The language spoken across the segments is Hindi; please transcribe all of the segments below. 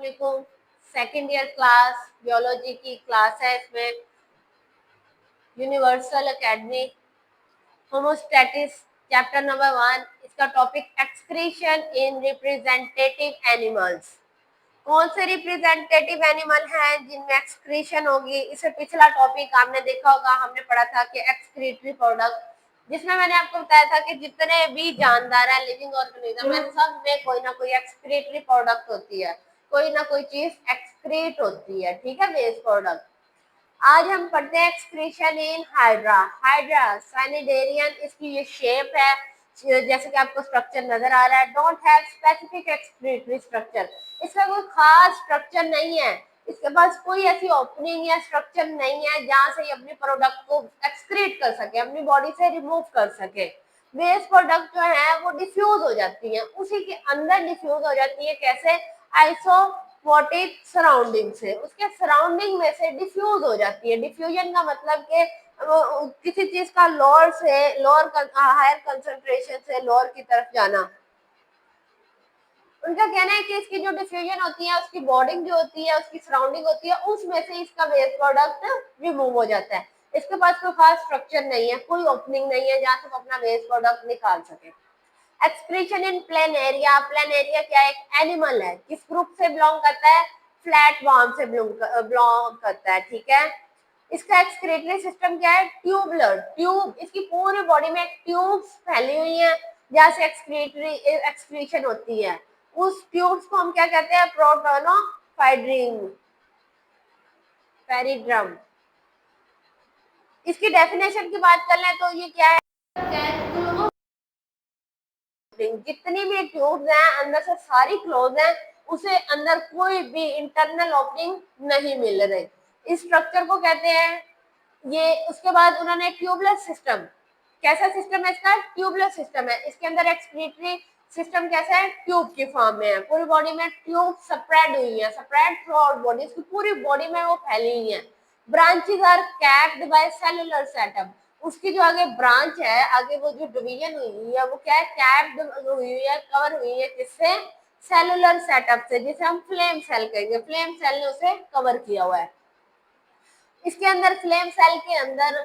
वालेकुम। सेकेंड ईयर क्लास बियोलॉजी की क्लास है। इसमें यूनिवर्सल एकेडमी होमोस्टैटिस चैप्टर नंबर 1, इसका topic excretion in representative animals. कौन से रिप्रेजेंटेटिव एनिमल हैं जिनमें एक्सक्रीशन होगी? इससे पिछला टॉपिक आपने देखा होगा, हमने पढ़ा था कि एक्सक्रीटरी प्रोडक्ट, जिसमें मैंने आपको बताया था कि जितने भी जानदार हैं लिविंग ऑर्गेनिज्म है, सब में कोई ना कोई एक्सक्रीटरी प्रोडक्ट होती है, कोई ना कोई चीज एक्सक्रीट होती है। ठीक है, वेस्ट प्रोडक्ट। आज हम पढ़ते हैं एक्सक्रीशन इन हाइड्रा। हाइड्रा साइनिडेरियन, इसकी ये शेप है, जैसे कि आपको स्ट्रक्चर नजर आ रहा है। Don't have specific excretory structure, इसका कोई खास स्ट्रक्चर नहीं है, इसके पास कोई ऐसी ओपनिंग या स्ट्रक्चर नहीं है जहां से ये अपने प्रोडक्ट को एक्सक्रीट कर सके, अपनी बॉडी से रिमूव कर सके। वेस्ट प्रोडक्ट जो है वो डिफ्यूज हो जाती है, उसी के अंदर डिफ्यूज हो जाती है। कैसे? आइसोमोटिक सराउंडिंग से, उसके सराउंडिंग में से डिफ्यूज हो जाती है। डिफ्यूजन का मतलब कि किसी चीज का लोअर से लोअर हायर कंसंट्रेशन से लोअर की तरफ जाना। उनका कहना है कि इसकी जो डिफ्यूजन होती है, उसकी बॉडिंग जो होती है, उसकी सराउंडिंग होती है, उसमें से इसका वेस्ट प्रोडक्ट रिमूव हो जाता है। इसके पास कोई खास स्ट्रक्चर नहीं है, कोई ओपनिंग नहीं है जहां से वो अपना वेस्ट प्रोडक्ट निकाल सके। एक्सक्रीशन इन प्लेन एरिया। प्लेन एरिया क्या है? एक एनिमल है, किस ग्रुप से बिलोंग करता है? फ्लैट वॉर्म से बिलोंग करता है। ठीक है, इसका एक्सक्रीटरी सिस्टम क्या है? ट्यूबुलर ट्यूब, इसकी पूरी बॉडी में ट्यूब्स फैली हुई हैं जहां से एक्सक्रीशन होती है। उस ट्यूब्स को हम क्या कहते हैं? प्रोटोनोफाइड्रिन पेरिड्रम। इसकी डेफिनेशन की बात कर लें तो ये क्या है? जितनी भी ट्यूब्स हैं अंदर से सारी क्लोज हैं, उसे अंदर कोई भी इंटरनल ओपनिंग नहीं मिल रही। इस स्ट्रक्चर को कहते हैं ये। उसके बाद उन्होंने ट्यूबुलर सिस्टम, कैसा सिस्टम है इसका? ट्यूबुलर सिस्टम है। इसके अंदर एक्सक्रीटरी सिस्टम कैसा है? ट्यूब की फॉर्म में है, पूरी बॉडी में ट्यूब स्प्रेड हुई है, स्प्रेड थ्रू आउट बॉडी, इसकी पूरी बॉडी में वो फैली हुई है। Branches are capped by cellular setup, उसकी जो आगे ब्रांच है, आगे वो जो डिवीजन हुई है वो क्या है? कैप्ड हुई है, कवर हुई है, किससे? सेलुलर सेटअप से, जिसे हम फ्लेम सेल कहेंगे। फ्लेम सेल ने उसे कवर किया हुआ है। इसके अंदर फ्लेम सेल के अंदर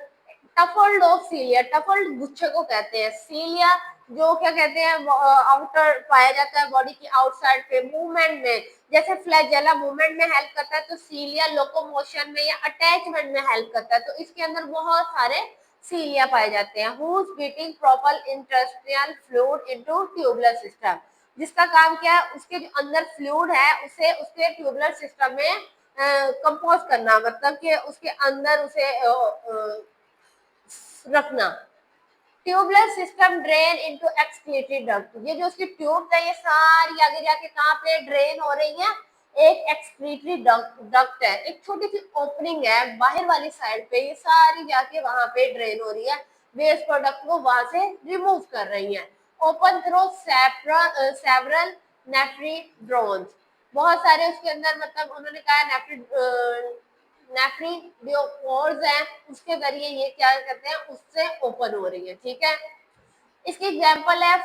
टफल्ड ऑफ सीलिया, टफल्ड गुच्छे को कहते हैं। सीलिया जो क्या कहते हैं? आउटर पाया जाता है बॉडी की आउटसाइड पे, मूवमेंट में। जैसे फ्लैजेला मूवमेंट में हेल्प करता है, तो सीलिया लोकोमोशन में या अटैचमेंट में हेल्प करता है। तो इसके अंदर बहुत सारे सीलिया पाए जाते हैं। हुज बीटिंग प्रोपल इंटरेस्ट्रियल फ्लूइड इनटू ट्यूबुलर सिस्टम, जिसका काम क्या है? उसके जो अंदर फ्लूइड है उसे उसके ट्यूबुलर सिस्टम में कंपोज करना, मतलब कि उसके अंदर उसे रखना। Tubular system drain into excretory duct, ये जो उसकी ट्यूब है ये सारी आगे जाके कहाँ पे ड्रेन हो रही है? एक एक्सक्रीटरी डक्ट है, एक छोटी सी ओपनिंग है बाहर वाली साइड पे, ये सारी जाके वहां पे ड्रेन हो रही है, वेस्ट प्रोडक्ट को वहां से रिमूव कर रही है। ओपन थ्रू सेवरल नेफ्रीड्रोन्स, बहुत सारे उसके अंदर, मतलब उन्होंने कहा नेफ्रीडियोपोर्स हैं, उसके जरिए ये क्या करते हैं? उससे ओपन हो रही है। ठीक है, इसकी एग्जांपल है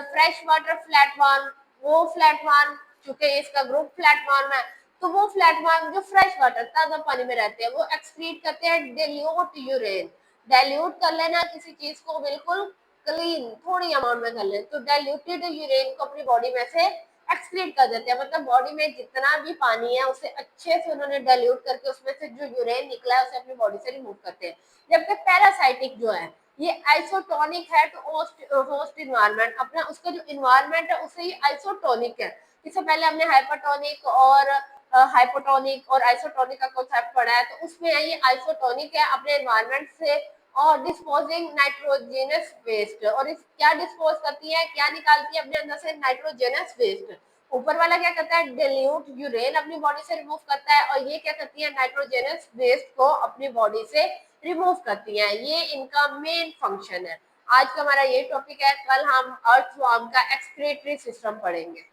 फ्रेश वाटर फ्लैटवर्म। वो फ्लैटवर्म, चूंकि इसका ग्रुप फ्लैटवर्म है, तो वो फ्लैटवर्म जो फ्रेश वाटर ताजा पानी में रहते हैं वो एक्सक्रीट करते हैं डिल्यूट यूरेन। डाइल्यूट कर लेना किसी चीज को, बिल्कुल क्लीन थोड़ी अमाउंट में कर लें तो डाइल्यूटेड यूरेन को अपनी बॉडी में से एक्सक्रीट कर देते हैं। मतलब बॉडी में जितना भी पानी है उसे अच्छे से उन्होंने डाइल्यूट करके उसमें से जो यूरेन निकला है उसे अपनी बॉडी से रिमूव करते हैं। जबकि पैरासाइटिक जो है ये आइसोटोनिक है, तो होस्ट इन्वायरमेंट अपना, उसका जो इन्वायरमेंट है उससे ये आइसोटोनिक है। इससे पहले हमने हाइपरटोनिक और हाइपोटोनिक और आइसोटोनिक का कॉन्सेप्ट पढ़ा है, तो उसमें ये आइसोटोनिक है अपने इन्वायरमेंट से, और डिस्पोजिंग नाइट्रोजनस वेस्ट। और इस क्या डिस्पोज करती है, क्या निकालती है अपने अंदर से? Nitrogenous waste. ऊपर वाला क्या करता है? डिल्यूट यूरेन अपनी बॉडी से रिमूव करता है, और ये क्या करती है? नाइट्रोजनस वेस्ट को अपनी बॉडी से रिमूव करती है। ये इनका मेन फंक्शन है। आज का हमारा ये टॉपिक है, कल हम अर्थवर्म का एक्सक्रीटरी सिस्टम पढ़ेंगे।